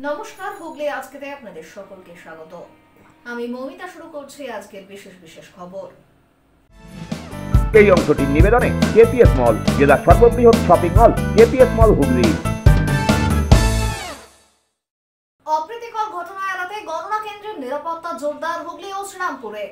নমস্কার, হুগলি আজকেতে আপনাদের সকলকে স্বাগত। আমি মৌমিতা শুরু করছি আজকের বিশেষ বিশেষ খবর। এই অংশটির নিবেদনে কেপিএস মল, জেলার সর্ববৃহৎ শপিং মল কেপিএস মল হুগলি। অপ্রীতিকর ঘটনা এড়াতে গণনা কেন্দ্রের নিরাপত্তা জোরদার হুগলি ও শ্রীরামপুরে।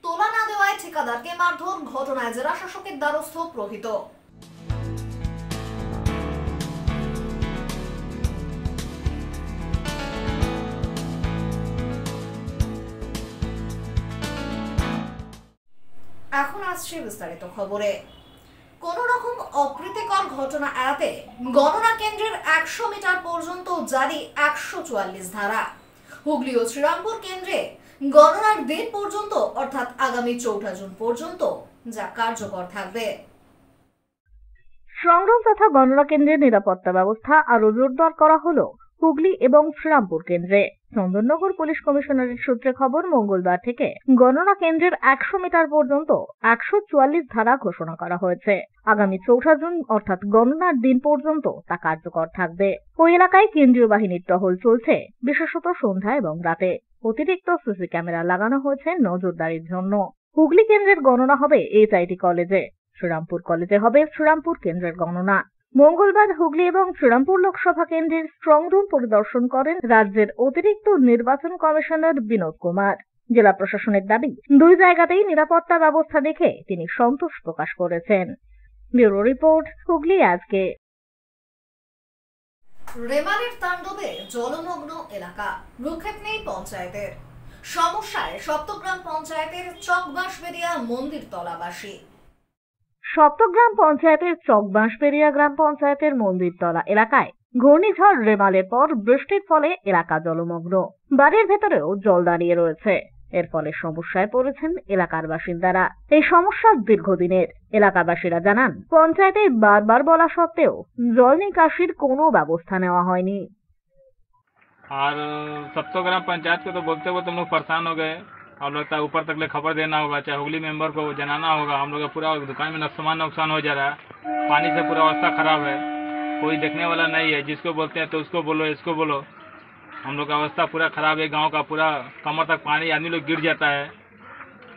তোলা না দেওয়ায় ঠিকাদারকে মারধর, ঘটনায় জেলা শাসকের দ্বারস্থ প্রহিত। এখন আসছে বিস্তারিত খবরে। কোন রকম অপ্রীতিকর ঘটনা এড়াতে গণনা কেন্দ্রের 100 মিটার পর্যন্ত জারি 144 ধারা। হুগলি ও শ্রীরামপুর কেন্দ্রে গণনার দিন পর্যন্ত অর্থাৎ আগামী 4 জুন পর্যন্ত যা কার্যকর থাকবে। সংগ্রাম তথা গণনা কেন্দ্রের নিরাপত্তা ব্যবস্থা আরো জোরদার করা হলো হুগলি এবং শ্রীরামপুর কেন্দ্রে। চন্দননগর পুলিশ কমিশনারের সূত্রে খবর, মঙ্গলবার থেকে গণনা কেন্দ্রের 100 মিটার পর্যন্ত 144 ধারা ঘোষণা করা হয়েছে। আগামী 4 জুন অর্থাৎ গণনার দিন পর্যন্ত তা কার্যকর থাকবে। ওই এলাকায় কেন্দ্রীয় বাহিনীর টহল চলছে, বিশেষত সন্ধ্যা এবং রাতে। অতিরিক্ত সিসি ক্যামেরা লাগানো হয়েছে নজরদারির জন্য। হুগলি কেন্দ্রের গণনা হবে এইচআইটি কলেজে, শ্রীরামপুর কলেজে হবে শ্রীরামপুর কেন্দ্রের গণনা। মঙ্গলবার হুগলি এবং শ্রীরামপুর লোকসভা কেন্দ্রের স্ট্রং রুম পরিদর্শন করেন রাজ্যের অতিরিক্ত নির্বাচন কমিশনার বিনোদ কুমার। জেলা প্রশাসনের দাবি, দুই জায়গাতেই নিরাপত্তা ব্যবস্থা দেখে তিনি সন্তোষ প্রকাশ করেছেন। ব্যুরো রিপোর্ট, হুগলি আজকে। রেমালের তাণ্ডবে জলমগ্ন এলাকা, রুক্ষেপ নেই পঞ্চায়েতের। সমস্যায় সপ্তগ্রাম পঞ্চায়েতের চকবাঁশবেড়িয়া মন্দির তলাবাসী। সপ্তগ্রাম পঞ্চায়েতের চকবাঁশবেড়িয়া গ্রাম পঞ্চায়েতের মন্দিরতলা এলাকায় ঘূর্ণিঝড় রেমালের পর বৃষ্টির ফলে এলাকা জলমগ্ন। বাড়ির ভেতরেও জল দাঁড়িয়ে রয়েছে। এর ফলে সমস্যায় পড়েছেন এলাকার বাসিন্দারা। এই সমস্যা দীর্ঘদিনের। এলাকাবাসীরা জানান, পঞ্চায়েতে বারবার বলা সত্ত্বেও জল নিকাশির কোনো ব্যবস্থা নেওয়া হয়নি। और सप्तोग्राम पंचायत को तो बोलते बोलते हम लोग परेशान हो गए। अब लगता है ऊपर तक ले खबर देना होगा, चाहे हुगली मेंबर को जनाना होगा। हम लोग का पूरा दुकान में सामान नुकसान हो जा रहा है, पानी से पूरा अवस्था खराब है। कोई देखने वाला नहीं है, जिसको बोलते हैं तो उसको बोलो, इसको बोलो। हम लोग का अवस्था पूरा खराब है, गांव का पूरा कमर तक पानी, आदमी लोग गिर जाता है,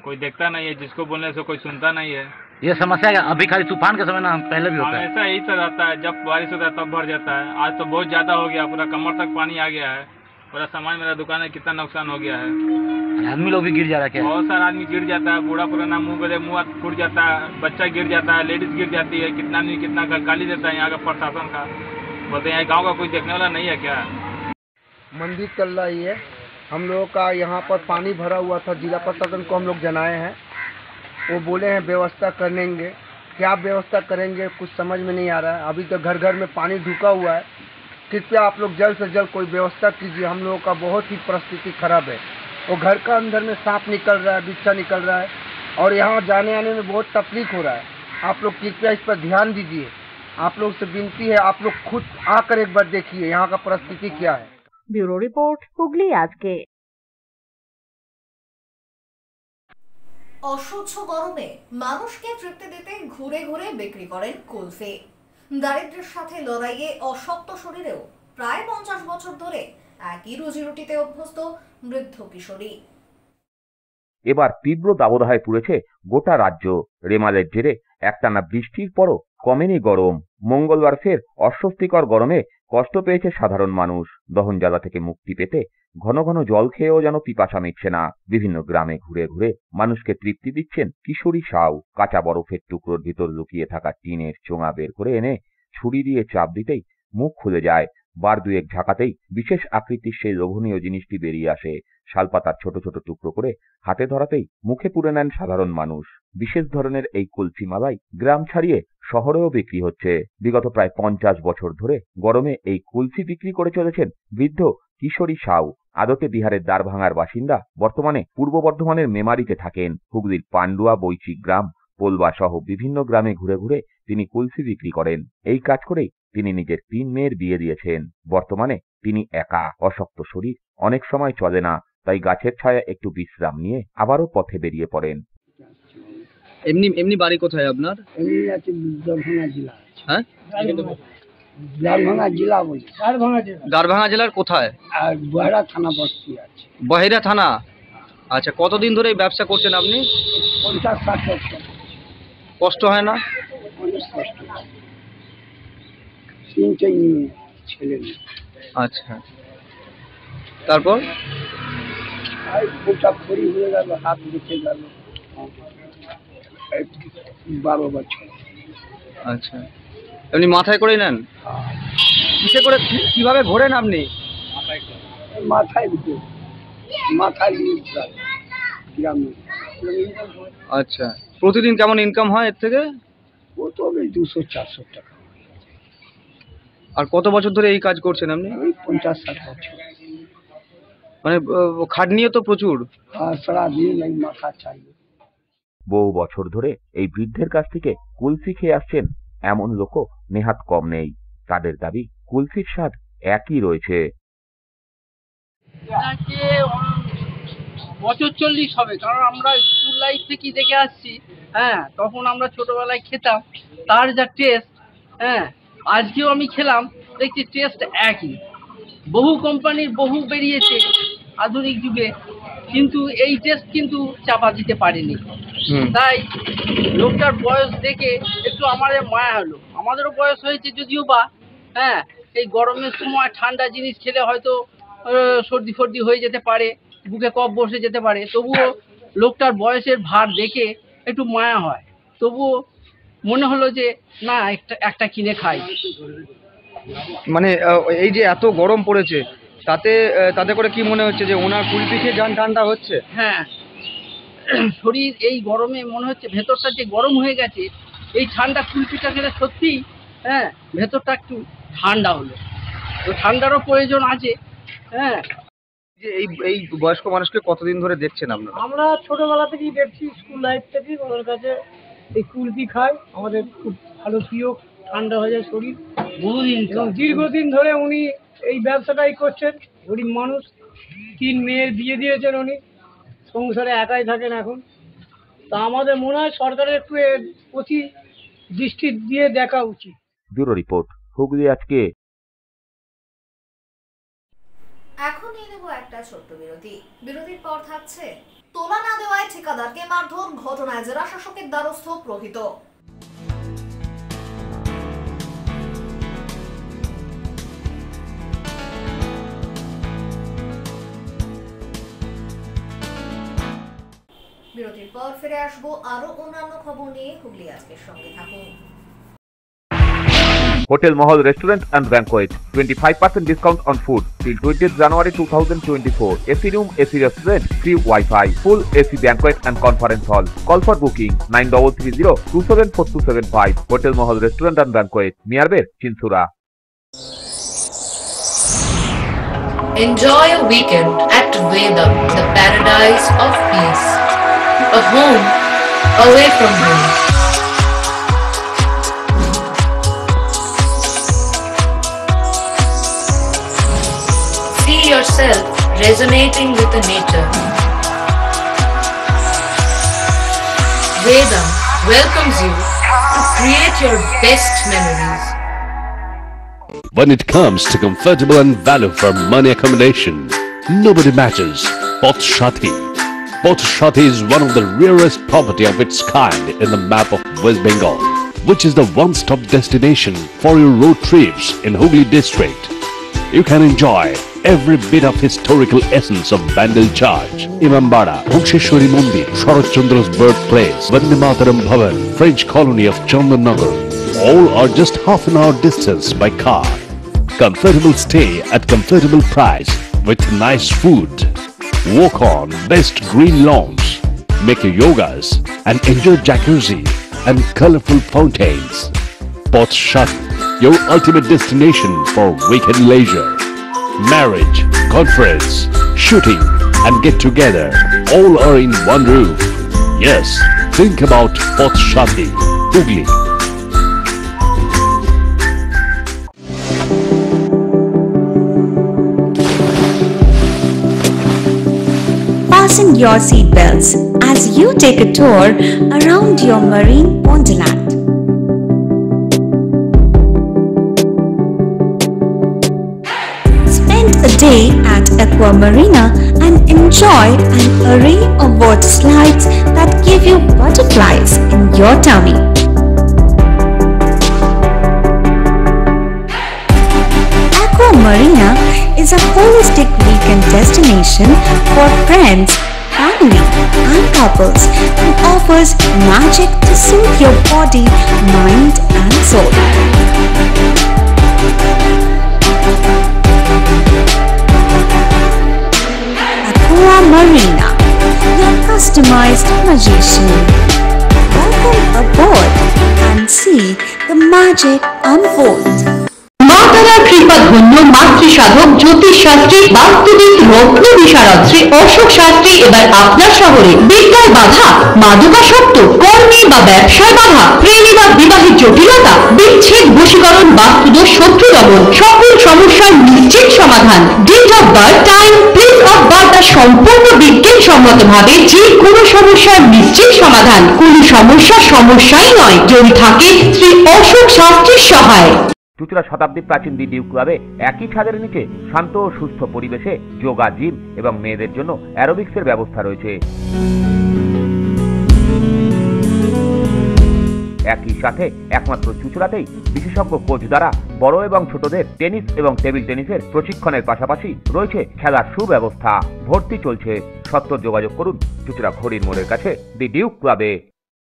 कोई देखता नहीं है, जिसको बोलने से कोई सुनता नहीं है। ये समस्या अभी खाली तूफान के समय ना, पहले भी होता है। हमेशा यही तो रहता है, जब बारिश होता है तब भर जाता है। आज तो बहुत ज्यादा हो गया, पूरा कमर तक पानी आ गया है। पूरा सामान, मेरा दुकान है, कितना नुकसान हो गया है। आदमी लोग भी गिर जा रहा है क्या? बहुत सारा आदमी गिर जाता है, बूढ़ा पुराना मुंह फूट जाता है, बच्चा गिर जाता है, लेडीज गिर जाती है। कितना नहीं कितना गाली देता है यहाँ का प्रशासन का। बोलते हैं गाँव का कोई देखने वाला नहीं है क्या? मंदिर चल रही है, हम लोगों का यहाँ पर पानी भरा हुआ था। जिला प्रशासन को हम लोग जनाए हैं, वो बोले हैं व्यवस्था करेंगे। क्या व्यवस्था करेंगे कुछ समझ में नहीं आ रहा है। अभी तो घर घर में पानी ढुका हुआ है। कृपया आप लोग जल्द से जल्द कोई व्यवस्था कीजिए। हम लोगों का बहुत ही परिस्थिति खराब है। वो घर का अंदर में सांप निकल रहा है, बिच्छा निकल रहा है, और यहाँ जाने आने में बहुत तकलीफ हो रहा है। आप लोग कृपया इस पर ध्यान दीजिए। आप लोग से विनती है, आप लोग खुद आकर एक बार देखिए यहाँ का परिस्थिति क्या है। ব্যুরো রিপোর্ট, হুগলি আজকে। অসহ্য গরমে মানুষকে তৃপ্তি দিতে ঘুরে ঘুরে বিক্রি করেন কুলফি। দারিদ্র্যের সাথে লড়াইয়ে অশক্ত শরীরেও প্রায় 50 বছর ধরে একই রুজিরুটিতে অভ্যস্ত বৃদ্ধ কিশোরী। এবার তীব্র দাবদাহে পুড়েছে গোটা রাজ্য। রেমালের জেরে একটানা বৃষ্টির পরও কমেনি গরম। মঙ্গলবার ফের অস্বস্তিকর গরমে কষ্ট পেয়েছে সাধারণ মানুষ। দহনজ্বালা থেকে মুক্তি পেতে ঘন ঘন জল খেয়েও যেন পিপাসা মিটছে না। বিভিন্ন গ্রামে ঘুরে ঘুরে মানুষকে তৃপ্তি দিচ্ছেন কিশোরী সাউ। কাঁচা বরফের টুকরোর ভিতর লুকিয়ে থাকা টিনের চোঙা বের করে এনে ছুরি দিয়ে চাপ দিতেই মুখ খুলে যায়। বার দুয়েক ঝাঁকাতেই বিশেষ আকৃতির সেই লোভনীয় জিনিসটি বেরিয়ে আসে। শালপাতার ছোট ছোট টুকরো করে হাতে ধরাতেই মুখে পুরে নেন সাধারণ মানুষ। বিশেষ ধরনের এই কুলফি মালাই গ্রাম ছাড়িয়ে শহরেও বিক্রি হচ্ছে। বিগত প্রায় 50 বছর ধরে গরমে এই কুলফি বিক্রি করে চলেছেন বৃদ্ধ কিশোরী সাউ। আদতে বিহারের দ্বারভাঙার বাসিন্দা, বর্তমানে পূর্ব বর্ধমানের মেমারিতে থাকেন। হুগলির পান্ডুয়া, বৈচিক গ্রাম, পোলবা সহ বিভিন্ন গ্রামে ঘুরে ঘুরে তিনি কুলফি বিক্রি করেন। এই কাজ করেই তিনি নিজের 3 মেয়ের বিয়ে দিয়েছেন। বর্তমানে তিনি একা। অশক্ত শরীর অনেক সময় চলে না, তাই গাছের ছায়া একটু বিশ্রাম নিয়ে আবারও পথে বেরিয়ে পড়েন। এমনি এমনি বাড়ি কোথায় আপনার? এমনি আছে দরভঙ্গা জেলা। হ্যাঁ, দরভঙ্গা জেলা বলছি। গারভাঙা জেলার কোথায়? আর বহরা থানা বস্তি আছে। বহেরা থানা। আচ্ছা, কতদিন ধরে এই ব্যবসা করছেন আপনি? 50-60 বছর। কষ্ট হয় না? অনেক কষ্ট। 3টে ছেলে। আচ্ছা, তারপর? আর গোটা ফরি হয়ে গেল, হাত বেঁচে গেল 12 বছর। আচ্ছা, এমনি মাথায় করে নেন? কিসে করে, কিভাবে ঘোরেন আপনি? মাথায় দিতে, মাথায় দিয়ে গ্রামে। আচ্ছা, প্রতিদিন কেমন ইনকাম হয় এর থেকে? ও তো ওই 200-400 টাকা। আর কত বছর ধরে এই কাজ করছেন আপনি? ওই 50-60 বছর। মানে খাটনিও তো প্রচুর। আর সারাদিন এই মাথা চাইবে। বহু বছর ধরে এই বৃদ্ধের কাছ থেকে কুলফি খেয়ে আসছেন এমন লোকও নেহাত কম নেই। তাদের দাবি কুলফির স্বাদ একই রয়েছে। বছর 40 হবে, কারণ আমরা স্কুল লাইফ থেকে দেখে আসছি। হ্যাঁ, তখন আমরা ছোটবেলায় খেতাম, তার যা টেস্ট, হ্যাঁ আজকেও আমি খেলাম, দেখছি টেস্ট একই। বহু কোম্পানির বহু বেরিয়েছে আধুনিক যুগে, কিন্তু এই টেস্ট কিন্তু চাপা দিতে পারেনি। তাই লোকটার বয়স দেখে একটু আমাদের মায়া হলো। আমাদেরও বয়স হয়েছে যদিও বা, হ্যাঁ এই গরমের সময় ঠান্ডা জিনিস খেলে হয়তো সর্দি ফর্দি হয়ে যেতে পারে, বুকে কফ বসে যেতে পারে, তবুও লোকটার বয়সের ভার দেখে একটু মায়া হয়। তবুও মনে হলো যে না, একটা কিনে খাই। মানে এই যে এত গরম পড়েছে, তাতে করে কি মনে হচ্ছে যে ওনার কুলফি খেয়ে যান ঠান্ডা হচ্ছে? হ্যাঁ, শরীর এই গরমে মনে হচ্ছে ভেতরটা যে গরম হয়ে গেছে, এই ঠান্ডা কুলফিটা খেলে সত্যিই হ্যাঁ ভেতরটা একটু ঠান্ডা হলো। তো ঠান্ডারও প্রয়োজন আছে। হ্যাঁ, যে এই বয়স্ক মানুষকে কতদিন ধরে দেখছেন আপনারা? আমরা ছোটবেলা থেকেই দেখছি, স্কুল লাইফ থেকেই ওদের কাছে এই কুলফি খাই, আমাদের খুব ভালো প্রিয়, ঠান্ডা হয়ে যায় শরীর। বহুদিন এবং দীর্ঘদিন ধরে উনি এই ব্যবসাটাই করছেন। গরিব মানুষ, 3 মেয়ের বিয়ে দিয়েছেন উনি, সংসারে একাই থাকেন এখন। তা আমাদের মনে হয় সরকারের একটু এর প্রতি দৃষ্টি দিয়ে দেখা উচিত। ব্যুরো রিপোর্ট, হুগলি আজকে। এখন নিয়ে নেব একটা ছোট্ট বিরতি। বিরতির পর থাকছে তোলা না দেওয়ায় ঠিকাদারকে মারধর, ঘটনায় জেলা শাসকের দ্বারস্থ প্রকৃত। বিরতির পর ফিরে আসবো আরো অন্যান্য খবর নিয়ে। হুগলি আজকের সঙ্গে থাকুন। Hotel Mahal Restaurant and Banquet, 25% discount on food till 20th January 2024. AC room, AC restaurant, free Wi-Fi, full AC banquet and conference hall. Call for booking 9330-274275. Hotel Mahal Restaurant and Banquet, Miyarbir, Chinsura. Enjoy a weekend at Vedam, the paradise of peace. A home away from home. See yourself resonating with the nature. Vedam welcomes you to create your best memories. When it comes to comfortable and value for money accommodation, nobody matches Pothshati. Pothshati is one of the rarest property of its kind in the map of West Bengal, which is the one-stop destination for your road trips in Hooghly district. You can enjoy every bit of historical essence of Bandel Church, Imambara, Bhuksheshwari Mandir, Sharat Chandra's birthplace, Vande Mataram Bhavan, French colony of Chandannagar. All are just half an hour distance by car. Comfortable stay at comfortable price with nice food. Walk on best green lawns, make your yogas and enjoy jacuzzi and colorful fountains. Pothshati, your ultimate destination for weekend leisure. Marriage, conference, shooting and get together all are in one roof. Yes, think about Pothshati, Hooghly. fasten your seatbelts as you take a tour around your marine wonderland. Spend a day at Aqua Marina and enjoy an array of water slides that give you butterflies in your tummy. Aqua Marina is a holistic weekend destination for friends, family and couples and offers magic to soothe your body, mind and soul. Aqua Marina, your customized magician. Welcome aboard and see the magic unfold. মাতারা কৃপা ধন্য মাতৃ সাধক জ্যোতিষ শাস্ত্রী বাস্তুবিদ রত্ন বিশারদ শ্রী অশোক শাস্ত্রী এবার আপনার শহরে। বিদ্যায় বাধা, মাদকাসক্ত, কর্মে বা ব্যবসায় বাধা, প্রেমে বা বিবাহের জটিলতা, বিচ্ছেদ, বশীকরণ, বাস্তুদোষ, শত্রু দমন, সকল সমস্যার নিশ্চিত সমাধান। Date of birth, time, place of birth সম্পূর্ণ বিজ্ঞানসম্মত ভাবে যে কোনো সমস্যার নিশ্চিত সমাধান। কোন সমস্যাই নয় যদি থাকে শ্রী অশোক শাস্ত্রীর সহায়। চুঁচুড়া শতাব্দী প্রাচীন দি ডিউ ক্লাবে একই ছাদের নিচে শান্ত ও সুস্থ পরিবেশে যোগা, জিম এবং মেয়েদের জন্য অ্যারোবিক্সের ব্যবস্থা রয়েছে। একই সাথে একমাত্র চুঁচুড়াতেই বিশেষজ্ঞ কোচ দ্বারা বড় এবং ছোটদের টেনিস এবং টেবিল টেনিসের প্রশিক্ষণের পাশাপাশি রয়েছে খেলার সুব্যবস্থা। ভর্তি চলছে, সত্বর যোগাযোগ করুন চুঁচুড়া ঘড়ির মোড়ের কাছে দি ডিউ ক্লাবে।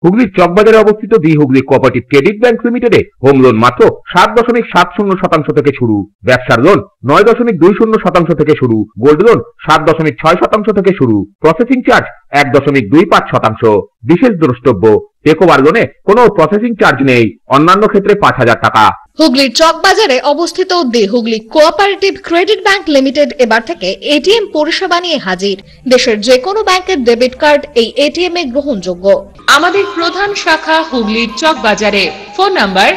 হুগলির চকবাজারে অবস্থিত the Hooghly cooperative credit bank লিমিটেডে হোম লোন মাত্র 7.70% থেকে শুরু, ব্যবসার লোন 9.20% থেকে শুরু, গোল্ড লোন 7.6% থেকে শুরু, প্রসেসিং চার্জ 1.25%। বিশেষ দ্রষ্টব্য, টেকওভার লোনে কোনো প্রসেসিং চার্জ নেই, অন্যান্য ক্ষেত্রে 5,000 টাকা। হুগলির চকবাজারে অবস্থিত the Hooghly cooperative credit bank limited এবার থেকে এটিএম পরিষেবা নিয়ে হাজির। দেশের যে কোনো ব্যাংকের ডেবিট কার্ড এই এটিএম এ গ্রহণযোগ্য। আমাদের প্রধান শাখা হুগলির চকবাজারে। ফোন নাম্বার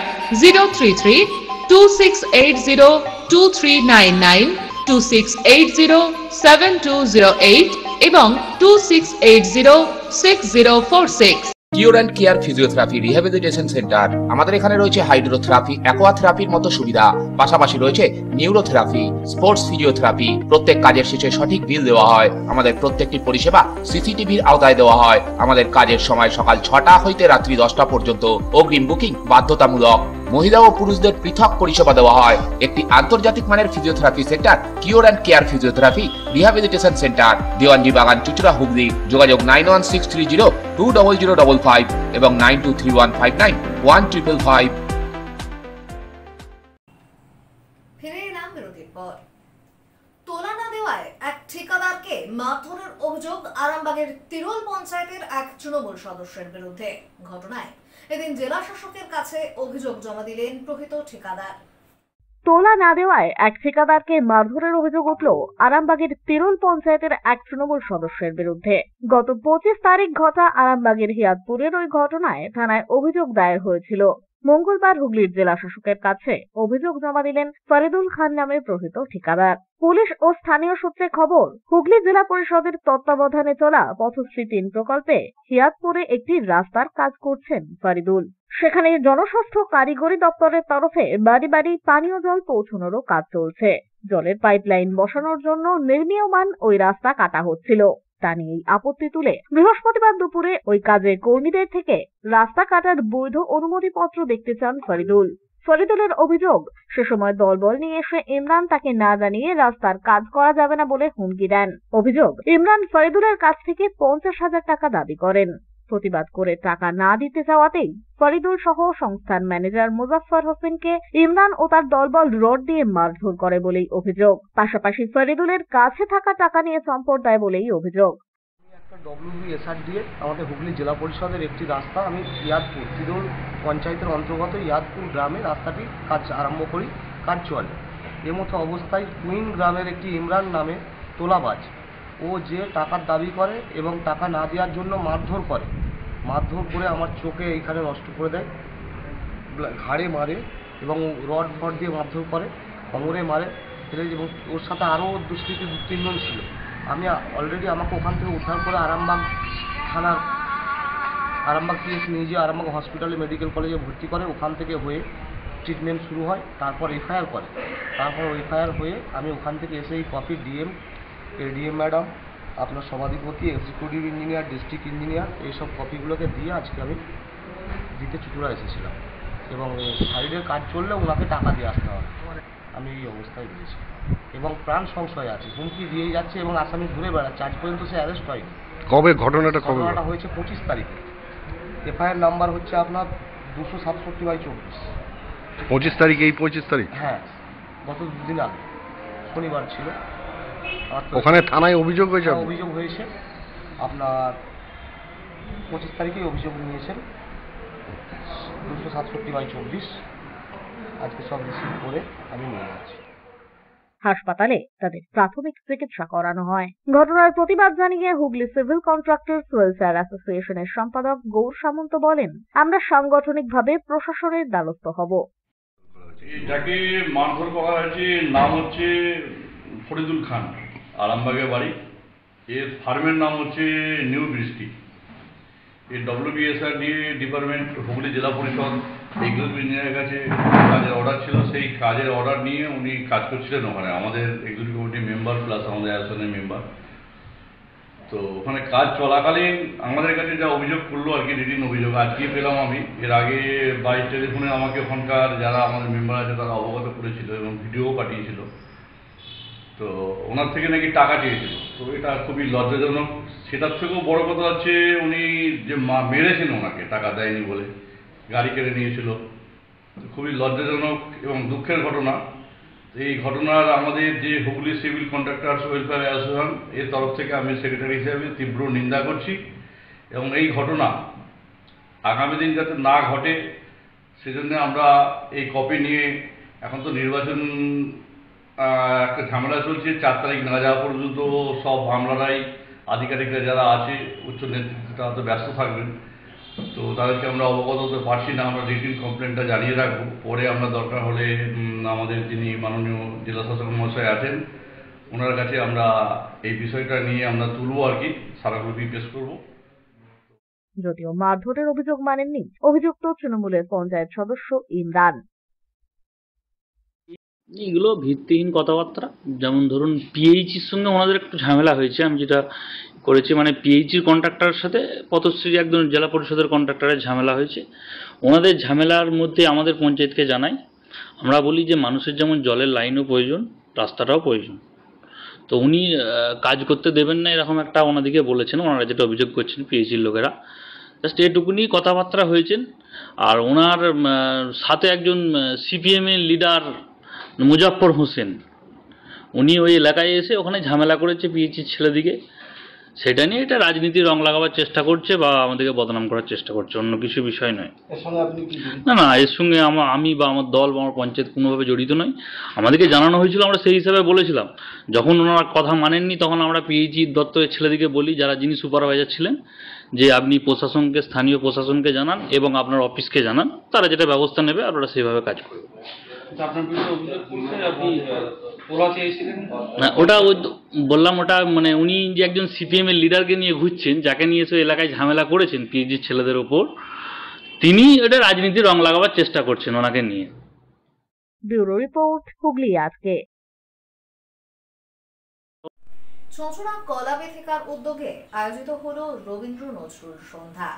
033-2680-2399, 2680-7208 এবং 2680-6046। Cure and care physiotherapy rehabilitation centre. আমাদের এখানে রয়েছে হাইড্রোথেরাপি, অ্যাকোয়াথেরাপির মতো সুবিধা, পাশাপাশি রয়েছে নিউরোথেরাপি, স্পোর্টস ফিজিওথেরাপি। প্রত্যেক কাজের শেষে সঠিক বিল দেওয়া হয়। আমাদের প্রত্যেকটি পরিষেবা সিসিটিভির আওতায় দেওয়া হয়। আমাদের কাজের সময় সকাল 6টা হইতে রাত্রি 10টা পর্যন্ত। অগ্রিম বুকিং বাধ্যতামূলক। মহিলা ও পুরুষদের পৃথক পরিষেবা দেওয়া হয়। একটি আন্তর্জাতিক মানের physiotherapy centre cure and care physiotherapy rehabilitation centre, Dewanji বাগান, চুঁচুড়া, হুগলি। যোগাযোগ 9163020055 এবং 9231591555। ফিরে এলাম বিরতির পর। তোলা না দেওয়ায় এক ঠিকাদারকে মারধরের অভিযোগ আরামবাগের তিরোল পঞ্চায়েতের এক তৃণমূল সদস্যের বিরুদ্ধে। ঘটনায় এদিন জেলা শাসকের কাছে অভিযোগ জমা দিলেন প্রকৃত ঠিকাদার। তোলা না দেওয়ায় এক ঠিকাদারকে মারধরের অভিযোগ উঠল আরামবাগের তিরোল পঞ্চায়েতের এক তৃণমূল সদস্যের বিরুদ্ধে। গত 25 তারিখ ঘটা আরামবাগের হিয়াতপুরের ওই ঘটনায় থানায় অভিযোগ দায়ের হয়েছিল। মঙ্গলবার হুগলির জেলা শাসকের কাছে অভিযোগ জমা দিলেন ফরিদুল খান নামে প্রকৃত ঠিকাদার। পুলিশ ও স্থানীয় সূত্রে খবর, হুগলি জেলা পরিষদের তত্ত্বাবধানে চলা পথশ্রী 3 প্রকল্পে হিয়াতপুরে একটি রাস্তার কাজ করছেন ফরিদুল। সেখানে জনস্বাস্থ্য কারিগরি দপ্তরের তরফে বাড়ি বাড়ি পানীয় জল পৌঁছানোরও কাজ চলছে। জলের পাইপলাইন বসানোর জন্য নির্মীয়মান ওই রাস্তা কাটা হচ্ছিল। তা নিয়েই আপত্তি তুলে বৃহস্পতিবার দুপুরে ওই কাজের কর্মীদের থেকে রাস্তা কাটার বৈধ অনুমতিপত্র দেখতে চান ফরিদুল। ফরিদুলের অভিযোগ, সে সময় দলবল নিয়ে এসে ইমরান তাকে না জানিয়ে রাস্তার কাজ করা যাবে না বলে হুমকি দেন। অভিযোগ, ইমরান ফরিদুলের কাছ থেকে 50,000 টাকা দাবি করেন। প্রতিবাদ করে টাকা না দিতে চাওয়াতেই ফরিদুল সহ সংস্থার ম্যানেজার মুজাফফর হোসেনকে ইমরান ও তার দলবল রড দিয়ে মারধর করে বলেই অভিযোগ। পাশাপাশি ফরিদুলের কাছে থাকা টাকা নিয়ে চম্পট দেয় বলেই অভিযোগ। WBSR দিয়ে আমাদের হুগলি জেলা পরিষদের একটি রাস্তা আমি ইয়াদপুর তিরোল পঞ্চায়েতের অন্তর্গত ইয়াদপুর গ্রামে রাস্তাটি কাজ আরম্ভ করি, কাজ চলে। এর মতো অবস্থায় কুইন গ্রামের একটি ইমরান নামে তোলাবাজ, ও যে টাকার দাবি করে এবং টাকা না দেওয়ার জন্য মারধর করে আমার চোখে এইখানে নষ্ট করে দেয়, ঘাড়ে মারে এবং রড দিয়ে মারধর করে, কোমরে মারে। এবং ওর সাথে আরও দুষ্কৃতী 2-3 জন ছিল। আমি অলরেডি আমাকে ওখান থেকে উদ্ধার করে আরামবাগ থানার আরামবাগ পিএস নিয়ে যেয়ে আরামবাগ হসপিটালে মেডিকেল কলেজে ভর্তি করে, ওখান থেকে হয়ে ট্রিটমেন্ট শুরু হয়, তারপর এফআইআর করে। তারপর এফআইআর হয়ে আমি ওখান থেকে এসে এই কপি ডিএম, এডিএম ম্যাডাম, আপনার সভাধিপতি, এক্সিকিউটিভ ইঞ্জিনিয়ার, ডিস্ট্রিক্ট ইঞ্জিনিয়ার, এইসব কপিগুলোকে দিয়ে আজকে আমি দিতে চুচুড়া এসেছিলাম। এবং সাইডের কাজ চললে ওনাকে টাকা দিয়ে আসতে হবে, আমি এই অবস্থায় দিয়েছি। এবং প্রাণ সংশয় আছে, হুমকি দিয়ে যাচ্ছে এবং আসামি ঘুরে বেড়াচ্ছে, আজ পর্যন্ত সে অ্যারেস্ট হয়নি। কবে ঘটনাটা হয়েছে 25 তারিখে। এফআইআর নাম্বার হচ্ছে আপনার 267/24। 25 তারিখ, এই 25 তারিখ? হ্যাঁ, গত দুদিন আগে শনিবার ছিল। ওখানে থানায় অভিযোগ হয়েছে? অভিযোগ হয়েছে আপনার 25 তারিখেই অভিযোগ নিয়েছেন 267/24। আজকে সব রিসিভ করে আমি নিয়ে যাচ্ছি। হাসপাতালে তাদের প্রাথমিক চিকিৎসা করানো হয়। ঘটনার প্রতিবাদ জানিয়ে হুগলি সিভিল কন্ট্রাক্টরস ওয়েলফেয়ার অ্যাসোসিয়েশনের সম্পাদক গৌর সামন্ত বলেন, আমরা সাংগঠনিকভাবে প্রশাসনের দ্বারস্থ হব। যাকে মারধর করা হয়েছে নাম হচ্ছে ফরিদুল খান, আরামবাগের বাড়ি। এর ফার্মের নাম হচ্ছে নিউ বৃষ্টি। এই WBSRD ডিপার্টমেন্ট হুগলি জেলা পরিষদ এক্সিকিউটিভ ইঞ্জিনিয়ারের কাছে কাজের অর্ডার ছিল, সেই কাজের অর্ডার নিয়ে উনি কাজ করছিলেন ওখানে, আমাদের এক্সিকিউটিভ কমিটি মেম্বার প্লাস আমাদের অ্যাসোসিয়েশনের মেম্বার। তো ওখানে কাজ চলাকালীন আমাদের কাছে যা অভিযোগ করলো আর কি, রিটিন অভিযোগ আজকে পেলাম আমি। এর আগে বাই টেলিফোনে আমাকে ওখানকার যারা আমাদের মেম্বার আছে তারা অবগত করেছিল এবং ভিডিও পাঠিয়েছিল। তো ওনার থেকে নাকি টাকা চেয়েছিল। তো এটা খুবই লজ্জাজনক। সেটার থেকেও বড় কথা হচ্ছে উনি যে মেরেছেন ওনাকে টাকা দেয়নি বলে, গাড়ি কেড়ে নিয়েছিল। খুবই লজ্জাজনক এবং দুঃখের ঘটনা। এই ঘটনার আমাদের যে Hooghly civil contractors welfare association এর তরফ থেকে আমি সেক্রেটারি হিসেবে তীব্র নিন্দা করছি এবং এই ঘটনা আগামী দিন যাতে না ঘটে সেজন্য আমরা এই কপি নিয়ে, এখন তো নির্বাচন একটা ঝামেলা চলছে, 4 তারিখ না যাওয়া পর্যন্ত সব আমলারাই, আধিকারিকরা যারা আছে, উচ্চ নেতৃত্ব তারা তো ব্যস্ত থাকবেন। তো তাদেরকে আমরা অবগত হতে পারছি না। আমরা রিটিন কমপ্লেনটা জানিয়ে রাখবো, পরে আমরা দরকার হলে আমাদের যিনি মাননীয় জেলা শাসক মহাশয় আছেন ওনার কাছে আমরা এই বিষয়টা নিয়ে আমরা তুলবো আর কি, স্মারকলিপি পেশ করবো। যদিও মারধরের অভিযোগ মানেননি অভিযুক্ত তৃণমূলের পঞ্চায়েত সদস্য ইমরান। এগুলো ভিত্তিহীন কথাবার্তা। যেমন ধরুন পিএইচির সঙ্গে ওনাদের একটু ঝামেলা হয়েছে। আমি যেটা করেছি মানে পিএইচির কন্ট্রাক্টরের সাথে পথশ্রী একজন জেলা পরিষদের কন্ট্রাক্টরের ঝামেলা হয়েছে। ওনাদের ঝামেলার মধ্যে আমাদের পঞ্চায়েতকে জানাই, আমরা বলি যে মানুষের যেমন জলের লাইনও প্রয়োজন, রাস্তাটাও প্রয়োজন। তো উনি কাজ করতে দেবেন না এরকম একটা ওনাদিকে বলেছেন, ওনারা যেটা অভিযোগ করছেন পিএইচির লোকেরা। জাস্ট এটুকুনি কথাবার্তা হয়েছেন। আর ওনার সাথে একজন সিপিএমের লিডার মুজাফর হোসেন, উনি ওই এলাকায় এসে ওখানে ঝামেলা করেছে পিএইচির ছেলেদিকে। সেটা নিয়ে এটা রাজনীতির রং লাগাবার চেষ্টা করছে বা আমাদেরকে বদনাম করার চেষ্টা করছে, অন্য কিছু বিষয় নয়। না, এর সঙ্গে আমি বা আমার দল বা আমার পঞ্চায়েত কোনোভাবে জড়িত নয়। আমাদেরকে জানানো হয়েছিল, আমরা সেই হিসাবে বলেছিলাম। যখন ওনারা কথা মানেননি তখন আমরা পিএইচির দপ্তরের ছেলেদিকে বলি, যিনি সুপারভাইজার ছিলেন, যে আপনি প্রশাসনকে, স্থানীয় প্রশাসনকে জানান এবং আপনার অফিসকে জানান, তারা যেটা ব্যবস্থা নেবে আর ওরা সেইভাবে কাজ করবে। না, ওটা বললাম, ওটা মানে উনি যে একজন সিপিএম এর লিডারকে নিয়ে ঘুরছেন, যাকে নিয়ে এসে এলাকায় ঝামেলা করেছেন পিএইচির ছেলেদের ওপর, তিনি এটা রাজনীতির রং লাগাবার চেষ্টা করছেন ওনাকে নিয়ে। ব্যুরো রিপোর্ট, হুগলি আজকে। চুঁচুড়া কলা বেথিকার উদ্যোগে আয়োজিত হলো রবীন্দ্র নজরুল সন্ধ্যা।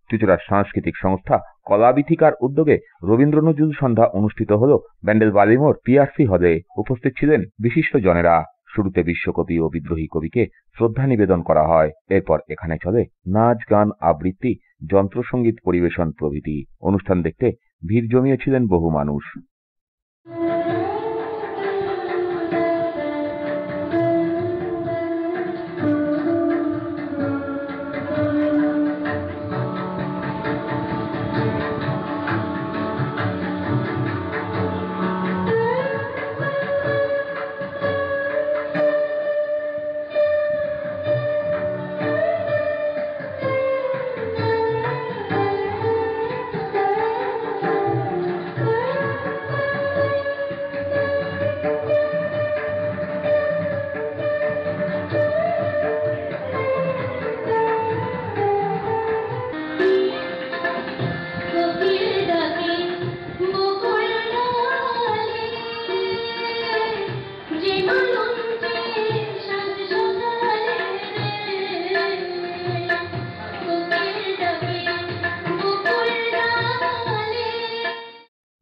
চুঁচুড়ার সাংস্কৃতিক সংস্থা কলাবিথিকার উদ্যোগে রবীন্দ্র নজরুল সন্ধ্যা অনুষ্ঠিত হল ব্যান্ডেল বালিমোড় পিআরসি হলে। উপস্থিত ছিলেন বিশিষ্ট জনেরা। শুরুতে বিশ্বকবি ও বিদ্রোহী কবিকে শ্রদ্ধা নিবেদন করা হয়। এরপর এখানে চলে নাচ, গান, আবৃত্তি, যন্ত্রসঙ্গীত পরিবেশন প্রভৃতি। অনুষ্ঠান দেখতে ভিড় জমিয়েছিলেন বহু মানুষ।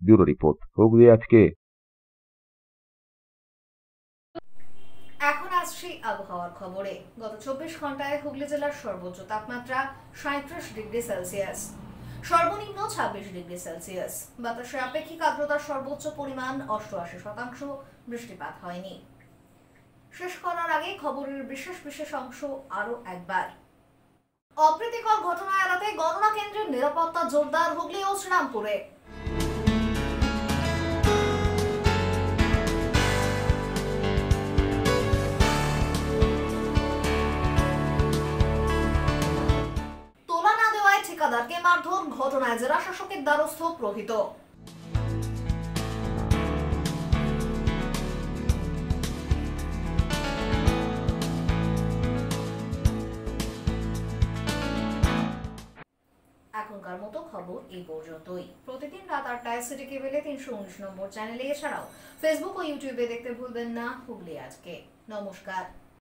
ব্যুরো রিপোর্ট, হুগলি আজকে। এখন আসছি আবহাওয়ার খবরে। গত 24 ঘন্টায় হুগলি জেলার সর্বোচ্চ তাপমাত্রা 37 ডিগ্রি সেলসিয়াস, সর্বনিম্ন 26 ডিগ্রি সেলসিয়াস। বাতাসের আপেক্ষিক আর্দ্রতার সর্বোচ্চ পরিমাণ 88%, বৃষ্টিপাত হয়নি। শেষ করার আগে খবরের বিশেষ অংশ আরো একবার। অপ্রীতিকর ঘটনা এড়াতে গণনা কেন্দ্রের নিরাপত্তা জোরদার হুগলি ও শ্রীরামপুরে। তোলা না দেওয়ায় ঠিকাদারকে মারধর, ঘটনায় জেলা শাসকের দ্বারস্থ প্রহিত। এখনকার মতো খবর এই পর্যন্তই। প্রতিদিন রাত 8টায় সিটি কেবলে 319 নম্বর চ্যানেলে, এছাড়াও ফেসবুক ও ইউটিউবে দেখতে ভুলবেন না হুগলি আজকে। নমস্কার।